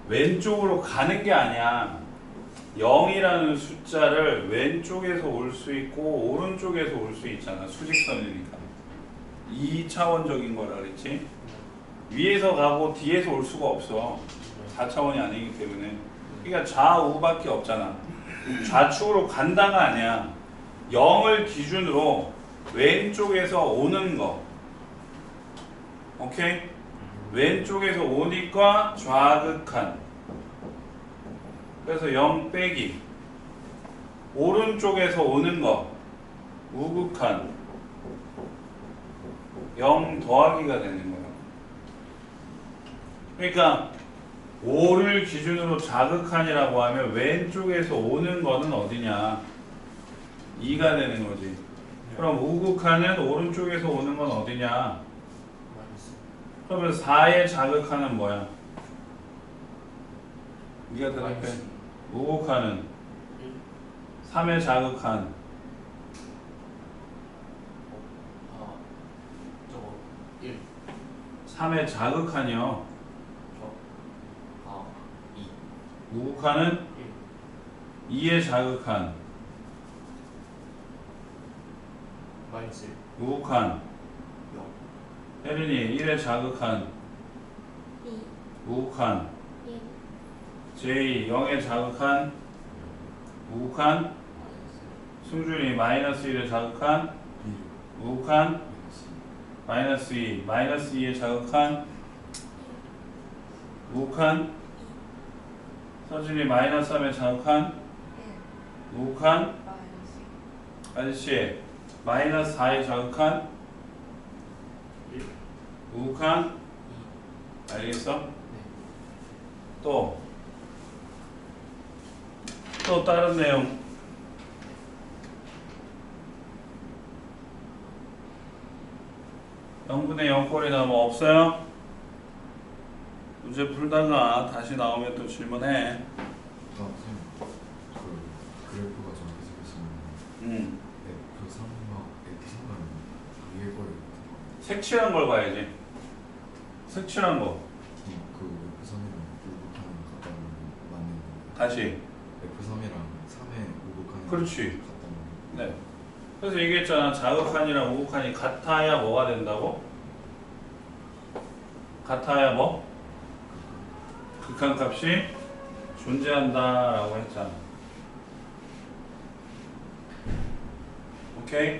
왼쪽으로 가는 게 아니야. 0이라는 숫자를 왼쪽에서 올 수 있고 오른쪽에서 올 수 있잖아. 수직선이니까. 2차원적인 거라 그랬지. 위에서 가고 뒤에서 올 수가 없어. 4차원이 아니기 때문에. 그러니까 좌우밖에 없잖아. 좌측으로 간다가 아니야. 0을 기준으로 왼쪽에서 오는 거. 오케이? 왼쪽에서 오니까 좌극한. 그래서 0 빼기. 오른쪽에서 오는 거. 우극한. 0 더하기가 되는 거야. 그러니까 5를 기준으로 좌극한이라고 하면 왼쪽에서 오는 거는 어디냐? 2가 되는 거지. 그럼 우극한은 오른쪽에서 오는 건 어디냐? 그러면 4의 좌극한은 뭐야? 네가 대답해. 우극한은 3의 좌극한. 저거 1 3의 좌극한이요. 2 우극한은 1 2의 좌극한. 마이너스 1 우극한. 0 혜린이 1의 좌극한. 2, 우극한. 1, 제이 0의 자극한. 우극한. 승준이 마이너스 1의 자극한. 우극한. 마이너스 2. 마이너스 2의 자극한. 우극한. 서준이 마이너스 3의 자극한. 1, 우극한. 마이너스 아저씨 마이너스 4의 자극한. 1 우극한. 2 알겠어? 네. 또 다른 내용. 영분의 0꼴이 나오면 없어요? 문제 풀다가 다시 나오면 또 질문해. 선생님, 그 그래프가 저렇게 생겼으면 F3과 F3은 위에 거를 색칠한 걸 봐야지. 색칠한 거. 그 F3이랑 우극한은 같다는 거 맞는 거예요? 다시. F3이랑 3의 우극한은 그렇지. 같다는 거. 네. 그래서 얘기했잖아. 자극한이랑 우극한이 같아야 뭐가 된다고? 같아야 뭐? 극한값이 존재한다라고 했잖아. 오케이?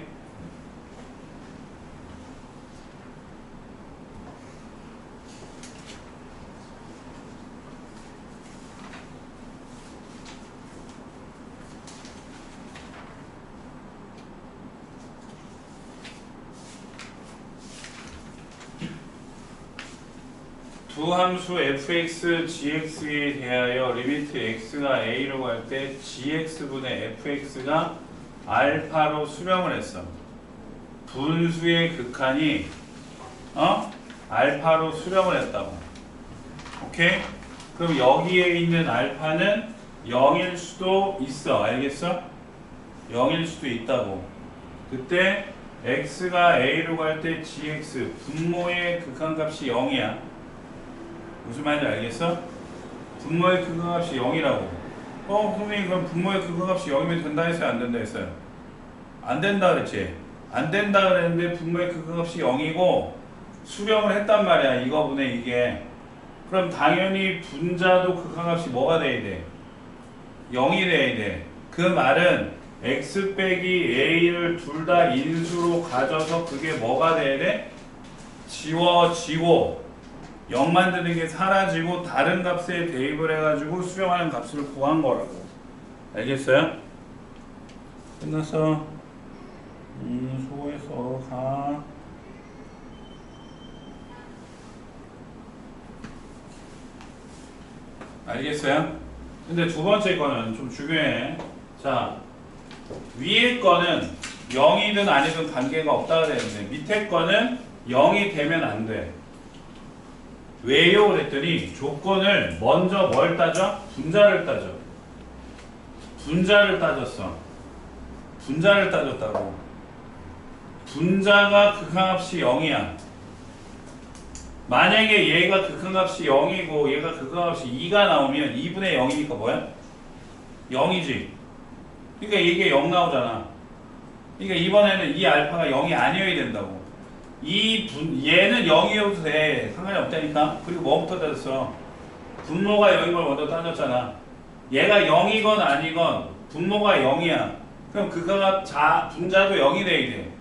두 함수 fx, gx에 대하여 리미트 x가 a로 갈 때 gx분의 fx가 알파로 수렴을 했어. 분수의 극한이 알파로 수렴을 했다고. 오케이? 그럼 여기에 있는 알파는 0일 수도 있어. 알겠어? 0일 수도 있다고. 그때 x가 a로 갈 때 gx 분모의 극한값이 0이야. 무슨 말인지 알겠어? 분모의 극한값이 0이라고. 선생님 그럼 분모의 극한값이 0이면 된다 했어요? 안 된다 했어요? 안 된다 그랬지? 안 된다 그랬는데 분모의 극한값이 0이고 수렴을 했단 말이야. 이거분의 이게. 그럼 당연히 분자도 극한값이 뭐가 돼야 돼? 0이 돼야 돼. 그 말은 x 빼기 a를 둘 다 인수로 가져서 그게 뭐가 돼야 돼? 지워지고 0 만드는 게 사라지고 다른 값에 대입을 해가지고 수렴하는 값을 구한 거라고. 알겠어요? 끝났어. 수고했어. 가. 알겠어요? 근데 두 번째 거는 좀 중요해. 자, 위에 거는 0이든 아니든 관계가 없다 그랬는데 밑에 거는 0이 되면 안 돼. 왜요? 그랬더니 조건을 먼저 뭘 따져? 분자를 따져. 분자를 따졌어. 분자를 따졌다고. 분자가 극한값이 0이야. 만약에 얘가 극한값이 0이고 얘가 극한값이 2가 나오면 2분의 0이니까 뭐야? 0이지. 그러니까 이게 0 나오잖아. 그러니까 이번에는 이 알파가 0이 아니어야 된다고. 얘는 0이어도 돼. 상관이 없다니까. 그리고 뭐부터 따졌어? 분모가 0인 걸 먼저 따졌잖아. 얘가 0이건 아니건 분모가 0이야. 그럼 그거가 분자도 0이 돼야 돼.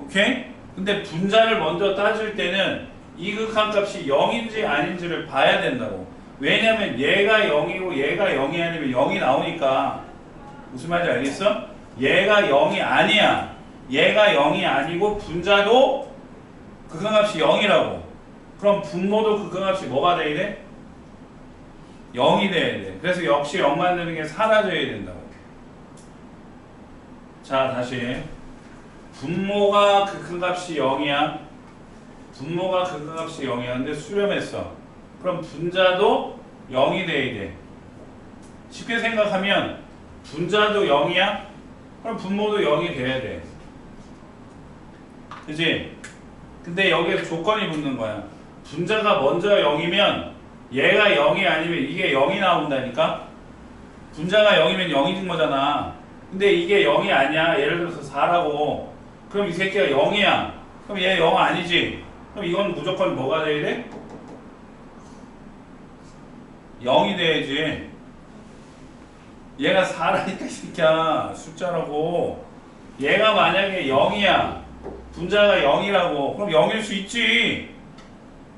오케이? 근데 분자를 먼저 따질 때는 이 극한값이 0인지 아닌지를 봐야 된다고. 왜냐면 얘가 0이고 얘가 0이 아니면 0이 나오니까. 무슨 말인지 알겠어? 얘가 0이 아니야. 얘가 0이 아니고 분자도 극한값이 0이라고. 그럼 분모도 극한값이 뭐가 돼야 돼? 0이 돼야 돼. 그래서 역시 0 만드는 게 사라져야 된다고. 자, 다시. 분모가 극한값이 0이야. 분모가 극한값이 0이야. 근데 수렴했어. 그럼 분자도 0이 돼야 돼. 쉽게 생각하면 분자도 0이야? 그럼 분모도 0이 돼야 돼. 그치? 근데 여기에 조건이 붙는 거야. 분자가 먼저 0이면 얘가 0이 아니면 이게 0이 나온다니까? 분자가 0이면 0인 거잖아. 근데 이게 0이 아니야. 예를 들어서 4라고. 그럼 이 새끼가 0이야. 그럼 얘 0 아니지? 그럼 이건 무조건 뭐가 돼야 돼? 0이 돼야지. 얘가 4라니까 이 새끼야. 숫자라고. 얘가 만약에 0이야. 분자가 0이라고. 그럼 0일 수 있지.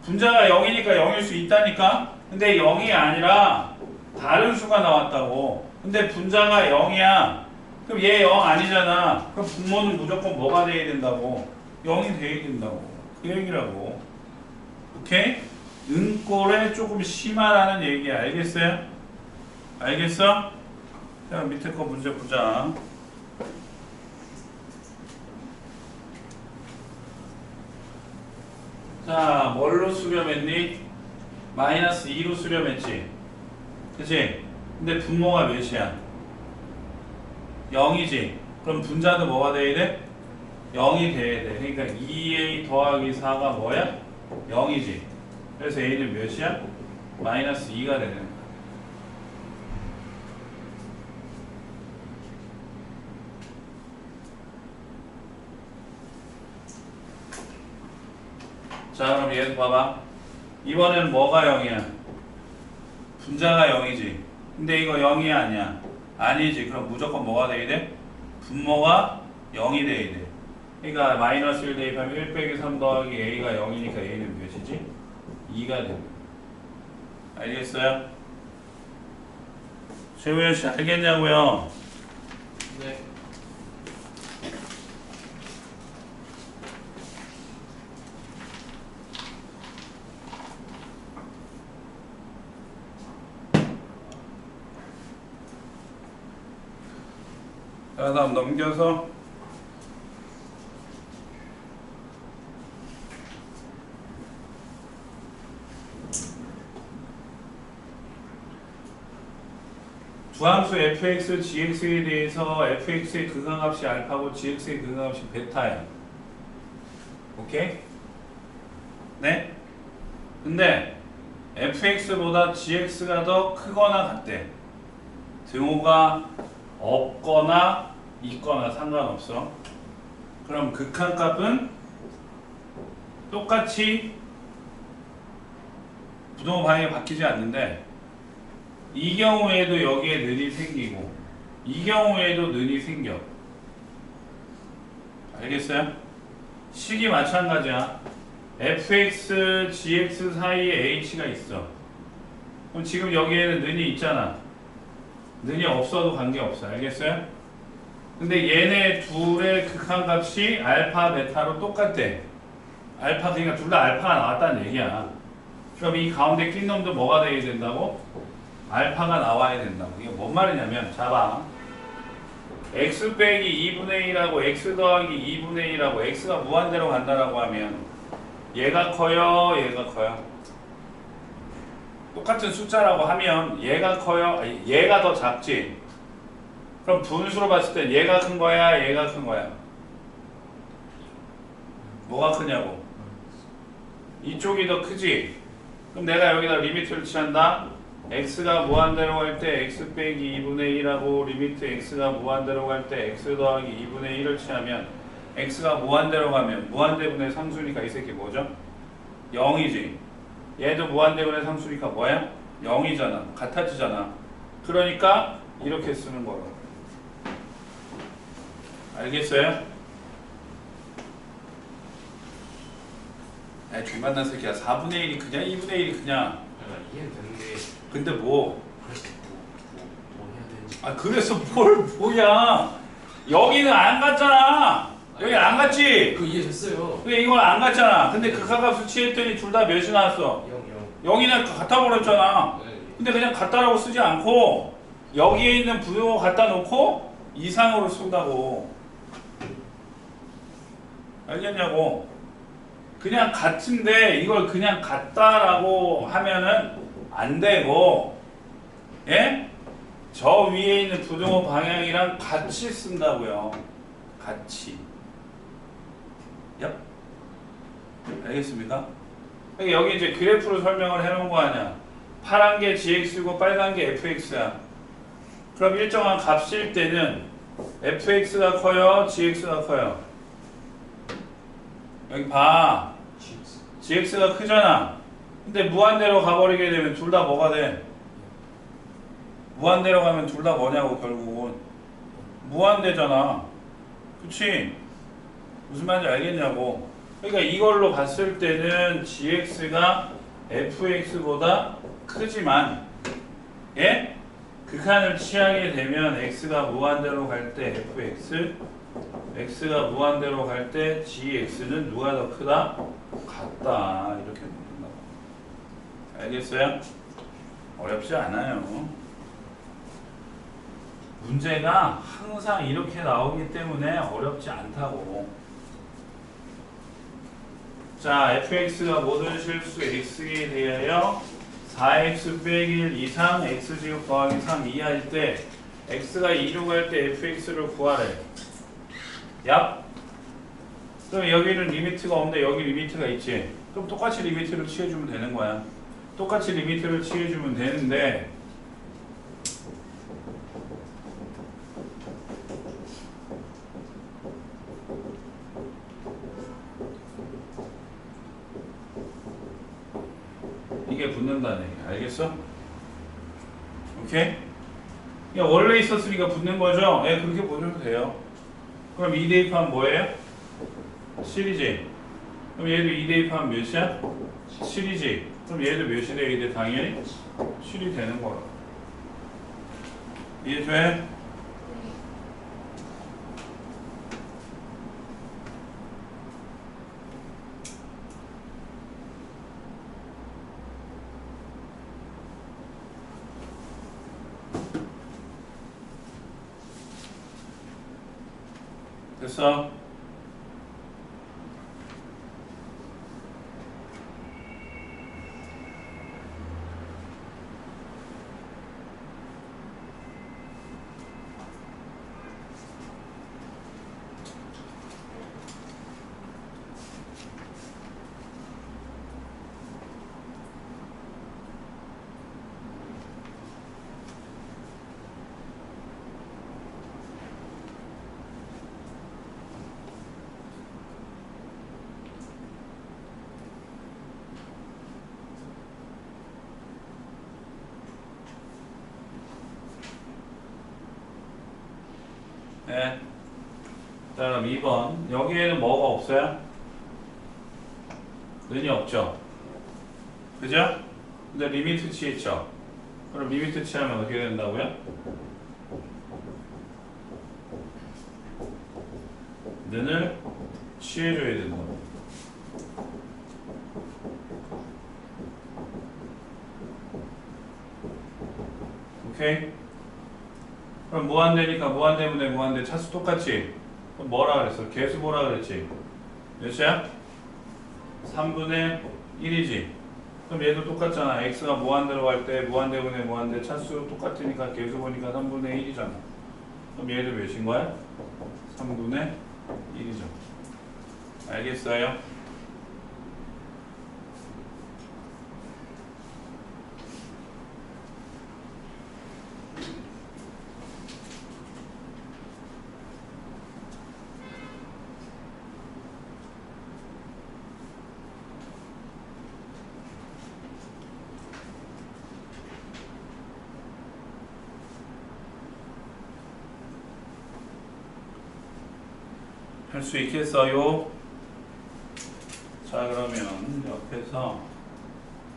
분자가 0이니까 0일 수 있다니까. 근데 0이 아니라 다른 수가 나왔다고. 근데 분자가 0이야. 그럼 얘 0 아니잖아. 그럼 분모는 무조건 뭐가 돼야 된다고? 0이 돼야 된다고. 그 얘기라고. 오케이? 은꼴에 조금 심하라는 얘기 알겠어요? 알겠어? 자, 밑에 거 문제 보자. 자, 뭘로 수렴했니? 마이너스 2로 수렴했지? 그치? 근데 분모가 몇이야? 0이지? 그럼 분자도 뭐가 돼야 돼? 0이 돼야 돼. 그러니까 2a 더하기 4가 뭐야? 0이지? 그래서 a는 몇이야? 마이너스 2가 되는 거야. 자, 그럼 얘도 봐봐. 이번엔 뭐가 0이야? 분자가 0이지. 근데 이거 0이 아니야. 아니지. 그럼 무조건 뭐가 돼야 돼? 분모가 0이 돼야 돼. 그러니까 마이너스 1 대입하면 1 빼기 3 더하기 a가 0이니까 a는 몇이지? 2가 돼. 알겠어요? 최우현 씨 알겠냐고요? 네. 자, 다음 넘겨서 주함수 fx, gx에 대해서 fx의 극한값이 알파고 gx의 극한값이 베타야. 오케이? 네? 근데 fx보다 gx가 더 크거나 같대. 등호가 없거나 있거나 상관없어. 그럼 극한값은 똑같이 부동호 방향이 바뀌지 않는데 이 경우에도 여기에 는이 생기고 이 경우에도 는이 생겨. 알겠어요? 식이 마찬가지야. fx, gx 사이에 h가 있어. 그럼 지금 여기에는 는이 있잖아. 는이 없어도 관계없어. 알겠어요? 근데 얘네 둘의 극한값이 알파, 베타로 똑같대. 알파, 그러니까 둘 다 알파가 나왔다는 얘기야. 그럼 이 가운데 낀 놈도 뭐가 돼야 된다고? 알파가 나와야 된다고. 이게 뭔 말이냐면, 자봐. x 빼기 2분의 1하고 x 더하기 2분의 1하고 x가 무한대로 간다라고 하면 얘가 커요, 얘가 커요? 똑같은 숫자라고 하면 얘가 커요? 얘가 더 작지? 그럼 분수로 봤을 때 얘가 큰 거야? 얘가 큰 거야? 뭐가 크냐고? 이쪽이 더 크지? 그럼 내가 여기다 리미트를 취한다. x가 무한대로 갈 때 x 빼기 2분의 1하고 리미트 x가 무한대로 갈 때 x 더하기 2분의 1을 취하면 x가 무한대로 가면 무한대분의 상수니까 이 새끼 뭐죠? 0이지. 얘도 무한대분의 상수니까 뭐야? 0이잖아. 같아지잖아. 그러니까 이렇게 쓰는 거라고. 알겠어요? 야, 존만난 새끼야. 4분의 1이 그냥 2분의 1이 그냥. 이해는 되는데 근데 뭐? 그래서 뭐 해야 되는지. 아 그래서 뭘 뭐야? 여기는 안 갔잖아. 여기 안 갔지? 그 이해됐어요. 근데 이건 안 갔잖아. 근데 극하값을 취했더니 둘 다 몇이 나왔어? 0. 0이나 같아 버렸잖아. 네. 근데 그냥 같다라고 쓰지 않고 여기에 있는 부등호 갖다 놓고 이상으로 쓴다고. 알겠냐고. 그냥 같은데 이걸 그냥 같다라고 하면은 안 되고, 예? 저 위에 있는 부등호 방향이랑 같이 쓴다고요. 같이. 얍. 알겠습니까? 여기 이제 그래프로 설명을 해놓은 거 아니야. 파란 게 gx고 빨간 게 fx야. 그럼 일정한 값일 때는 fx가 커요, gx가 커요. 여기 봐. gx가 크잖아. 근데 무한대로 가버리게 되면 둘 다 뭐가 돼? 무한대로 가면 둘 다 뭐냐고 결국은. 무한대잖아. 그치? 무슨 말인지 알겠냐고. 그러니까 이걸로 봤을 때는 gx가 fx보다 크지만, 예? 극한을 취하게 되면 x가 무한대로 갈 때 fx, x가 무한대로 갈 때 gx는 누가 더 크다? 같다. 이렇게 묻는다고. 알겠어요? 어렵지 않아요. 문제가 항상 이렇게 나오기 때문에 어렵지 않다고. 자, fx가 모든 실수 x에 대하여 4x 빼기 1 이상 x제곱 더하기 3 이하일 때 x가 2로 갈 때 fx를 구하래. 얍. 그럼 여기는 리미트가 없는데 여기 리미트가 있지. 그럼 똑같이 리미트를 취해주면 되는 거야. 똑같이 리미트를 취해주면 되는데, 이게 붙는다는 얘기. 알겠어? 오케이? 그냥 원래 있었으니까 붙는 거죠? 예, 그렇게 보셔도 돼요. 그럼 2 대입하면 뭐예요? 7이지. 그럼 얘도 2 대입하면 몇이야? 7이지. 그럼 얘도 몇이 돼야 돼? 당연히 7이 되는 거야. 이해돼? 됐어? 네. 자, 그럼 2번. 여기에는 뭐가 없어요? 는이 없죠? 그죠? 근데 리미트 취했죠? 그럼 리미트 취하면 어떻게 된다고요? 는을 취해줘야 된다고. 오케이? 그럼 무한대니까 무한대분의 무한대 차수 똑같지? 그럼 뭐라 그랬어? 개수 뭐라 그랬지? 몇이야? 3분의 1이지? 그럼 얘도 똑같잖아. x가 무한대로 갈 때 무한대분의 무한대 차수 똑같으니까 개수 보니까 3분의 1이잖아. 그럼 얘도 몇인 거야? 3분의 1이죠. 알겠어요? 할 수 있겠어요? 자, 그러면 옆에서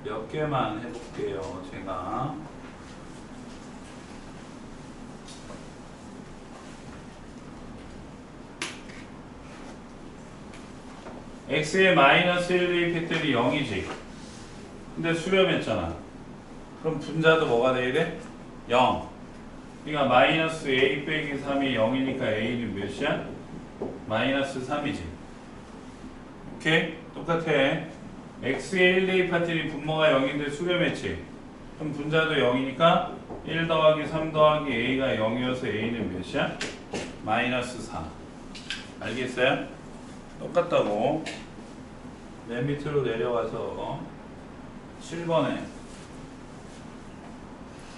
몇 개만 해볼게요. 제가 x의 마이너스 1 대입했더니 0이지. 근데 수렴했잖아. 그럼 분자도 뭐가 돼야 돼? 0. 그러니까 마이너스 a 빼기 3이 0이니까 a는 몇이야? 마이너스 3이지. 오케이? 똑같아. x의 1 대입했더니 분모가 0인데 수렴했지. 그럼 분자도 0이니까 1 더하기 3 더하기 a가 0이어서 a는 몇이야? 마이너스 4. 알겠어요? 똑같다고. 맨 밑으로 내려와서 7번에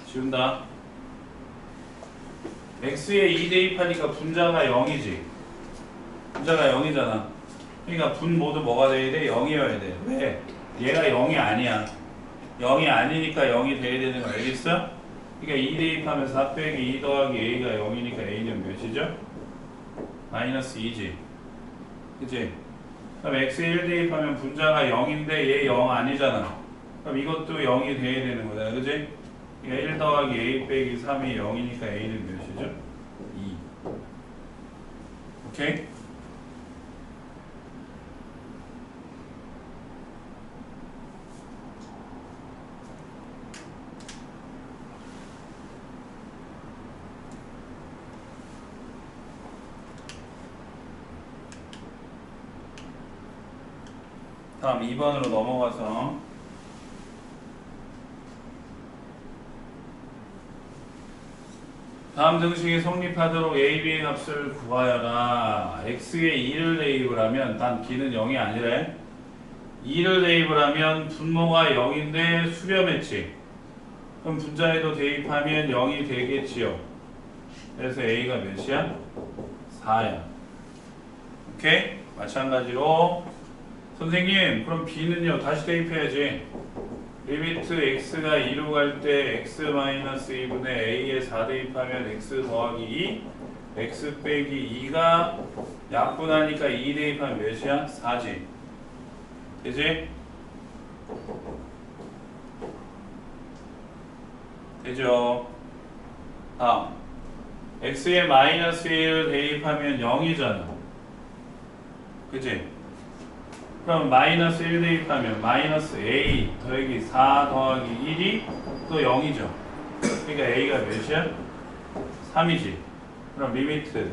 지운다. x에 2 대입하니까 분자가 0이지. 분자가 0이잖아. 그러니까 분 모두 뭐가 돼야 돼? 0이어야 돼. 왜? 얘가 0이 아니야. 0이 아니니까 0이 돼야 되는 거 알겠어? 그러니까 2 대입하면 4 빼기 2 더하기 a가 0이니까 a는 몇이죠? 마이너스 2지. 그치? 그럼 x에 1 대입하면 분자가 0인데 얘 0 아니잖아. 그럼 이것도 0이 돼야 되는 거잖아. 그치? 그러니까 1 더하기 a 빼기 3이 0이니까 a는 몇이죠? 2. 오케이? 다음 2번으로 넘어가서 다음 등식이 성립하도록 a, b의 값을 구하여라. x에 2를 대입을 하면 단 b는 0이 아니래. 2를 대입을 하면 분모가 0인데 수렴했지. 그럼 분자에도 대입하면 0이 되겠지요. 그래서 a가 몇이야? 4야. 오케이? 마찬가지로 선생님 그럼 b는요 다시 대입해야지. 리미트 x가 2로 갈 때 x-2분의 a에 4 대입하면 x 더하기 2 x 빼기 2가 약분하니까 2 대입하면 몇이야? 4지. 되지? 되죠? 다음 x에 마이너스 1을 대입하면 0이잖아. 그치? 그럼 마이너스 1 대입하면 마이너스 a 더하기 4 더하기 1이 또 0이죠. 그러니까 a가 몇이야? 3이지. 그럼 리미트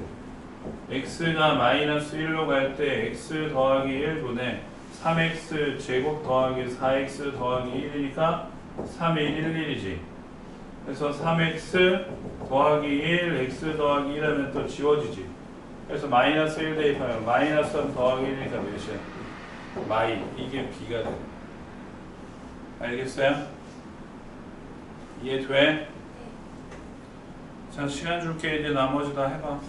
x가 마이너스 1로 갈 때 x 더하기 1분의 3x 제곱 더하기 4x 더하기 1이니까 3, 1, 1, 1이지. 그래서 3x 더하기 1, x 더하기 1 하면 또 지워지지. 그래서 마이너스 1 대입하면 마이너스 3 더하기 1이니까 몇이야? 마이. 이게 b가 돼. 알겠어요? 이해돼? 자, 시간 줄게. 이제 나머지 다 해봐.